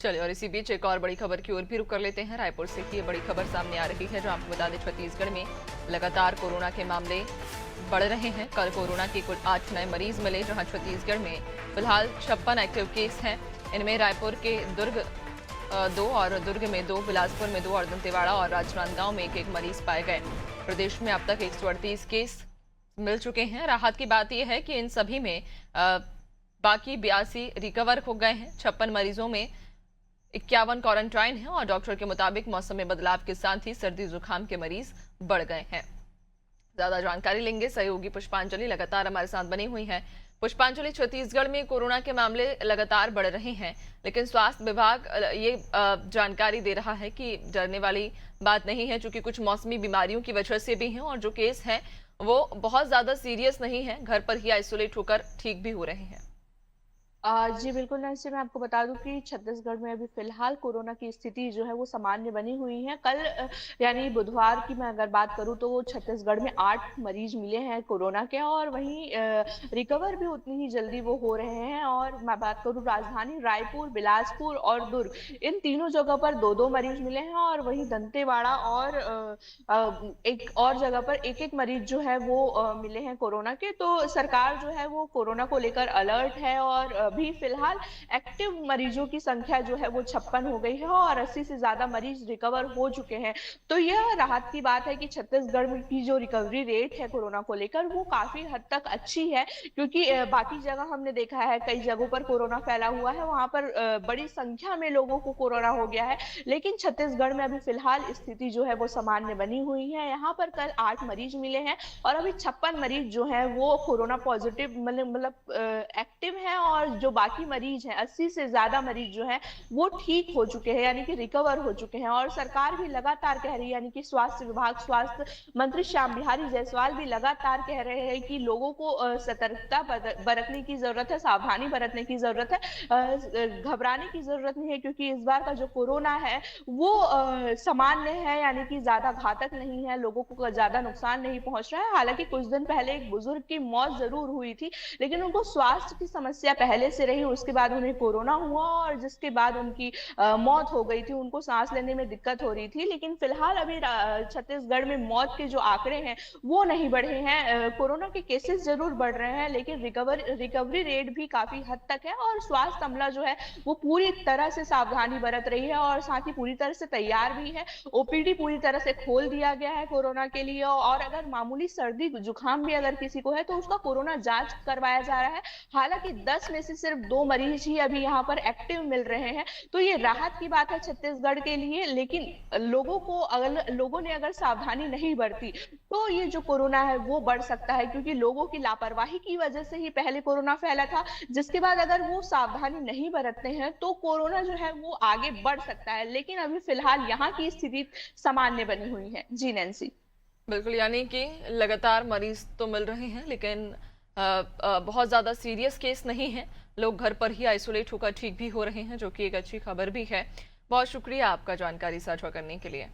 चलिए और इसी बीच एक और बड़ी खबर की ओर भी रुख कर लेते हैं। रायपुर से की ये बड़ी खबर सामने आ रही है, जो आपको बता दें छत्तीसगढ़ में लगातार कोरोना के मामले बढ़ रहे हैं। कल कोरोना के कुल 8 नए मरीज मिले, जहां छत्तीसगढ़ में फिलहाल 56 एक्टिव केस हैं। इनमें रायपुर के दुर्ग 2 और दुर्ग में 2, बिलासपुर में 2 और दंतेवाड़ा और राजनांदगांव में एक मरीज पाए गए। प्रदेश में अब तक 138 केस मिल चुके हैं। राहत की बात यह है कि इन सभी में बाकी 82 रिकवर हो गए हैं। 56 मरीजों में 51 क्वारंटाइन हैं और डॉक्टर के मुताबिक मौसम में बदलाव के साथ ही सर्दी जुकाम के मरीज बढ़ गए हैं। ज्यादा जानकारी लेंगे, सहयोगी पुष्पांजलि लगातार हमारे साथ बनी हुई है। पुष्पांजलि, छत्तीसगढ़ में कोरोना के मामले लगातार बढ़ रहे हैं, लेकिन स्वास्थ्य विभाग ये जानकारी दे रहा है कि डरने वाली बात नहीं है, क्योंकि कुछ मौसमी बीमारियों की वजह से भी हैं और जो केस हैं वो बहुत ज्यादा सीरियस नहीं है, घर पर ही आइसोलेट होकर ठीक भी हो रहे हैं। जी बिल्कुल नैन्सी, मैं आपको बता दूं कि छत्तीसगढ़ में अभी फिलहाल कोरोना की स्थिति जो है वो सामान्य बनी हुई है। कल यानी बुधवार की मैं अगर बात करूं तो वो छत्तीसगढ़ में 8 मरीज मिले हैं कोरोना के, और वहीं रिकवर भी उतनी ही जल्दी वो हो रहे हैं। और मैं बात करूं राजधानी रायपुर, बिलासपुर और दुर्ग, इन तीनों जगह पर 2-2 मरीज मिले हैं, और वहीं दंतेवाड़ा और एक और जगह पर एक-एक मरीज जो है वो मिले हैं कोरोना के। तो सरकार जो है वो कोरोना को लेकर अलर्ट है, और अभी फिलहाल एक्टिव मरीजों की संख्या जो है वो 56 हो गई है और 80 से ज्यादा मरीज रिकवर हो चुके हैं। तो यह राहत की बात है कि छत्तीसगढ़ में की जो रिकवरी रेट है कोरोना को लेकर वो काफी हद तक अच्छी है, क्योंकि बाकी जगह हमने देखा है कई जगहों पर कोरोना फैला हुआ है, वहां पर बड़ी संख्या में लोगों को कोरोना हो गया है। लेकिन छत्तीसगढ़ में अभी फिलहाल स्थिति जो है वो सामान्य बनी हुई है। यहाँ पर कल 8 मरीज मिले हैं और अभी 56 मरीज जो है वो कोरोना पॉजिटिव मतलब एक्टिव है, और जो बाकी मरीज हैं 80 से ज्यादा मरीज जो हैं वो ठीक हो चुके हैं, यानी कि रिकवर हो चुके हैं। और सरकार भी लगातार कह रही है, यानी कि स्वास्थ्य विभाग, स्वास्थ्य मंत्री श्याम बिहारी जायसवाल भी लगातार कह रहे हैं कि लोगों को सतर्कता बरतने की जरूरत है, सावधानी बरतने की जरूरत है, घबराने की जरूरत नहीं है, क्योंकि इस बार का जो कोरोना है वो सामान्य है, यानी कि ज्यादा घातक नहीं है, लोगों को ज्यादा नुकसान नहीं पहुंच रहा है। हालांकि कुछ दिन पहले एक बुजुर्ग की मौत जरूर हुई थी, लेकिन उनको स्वास्थ्य की समस्या पहले से रही, उसके बाद उन्हें कोरोना हुआ और जिसके बाद उनकी मौत हो गई थी, उनको सांस लेने में दिक्कत हो रही थी। लेकिन फिलहाल अभी छत्तीसगढ़ में मौत के जो आंकड़े हैं वो नहीं बढ़े हैं। कोरोना के केसेस जरूर बढ़ रहे हैं, लेकिन रिकवरी रेट भी काफी हद तक है, और स्वास्थ्य अमला जो है वो पूरी तरह से सावधानी बरत रही है और साथ ही पूरी तरह से तैयार भी है। ओपीडी पूरी तरह से खोल दिया गया है कोरोना के लिए, और अगर मामूली सर्दी जुकाम भी अगर किसी को है तो उसका कोरोना जांच करवाया जा रहा है। हालांकि 10 में से सिर्फ 2 मरीज ही अभी यहाँ पर एक्टिव मिल रहे हैं, तो ये राहत की बात है छत्तीसगढ़ के लिए। लेकिन लोगों ने अगर सावधानी नहीं बरती तो ये जो कोरोना है वो बढ़ सकता है, क्योंकि लोगों की लापरवाही की वजह से ही पहले कोरोना फैला था, जिसके बाद अगर वो सावधानी नहीं बरतते हैं तो कोरोना जो है वो आगे बढ़ सकता है। लेकिन अभी फिलहाल यहाँ की स्थिति सामान्य बनी हुई है। जी नैन्सी। बिल्कुल, यानी कि लगातार मरीज तो मिल रहे हैं, लेकिन बहुत ज़्यादा सीरियस केस नहीं है। लोग घर पर ही आइसोलेट होकर ठीक भी हो रहे हैं, जो कि एक अच्छी खबर भी है। बहुत शुक्रिया आपका जानकारी साझा करने के लिए।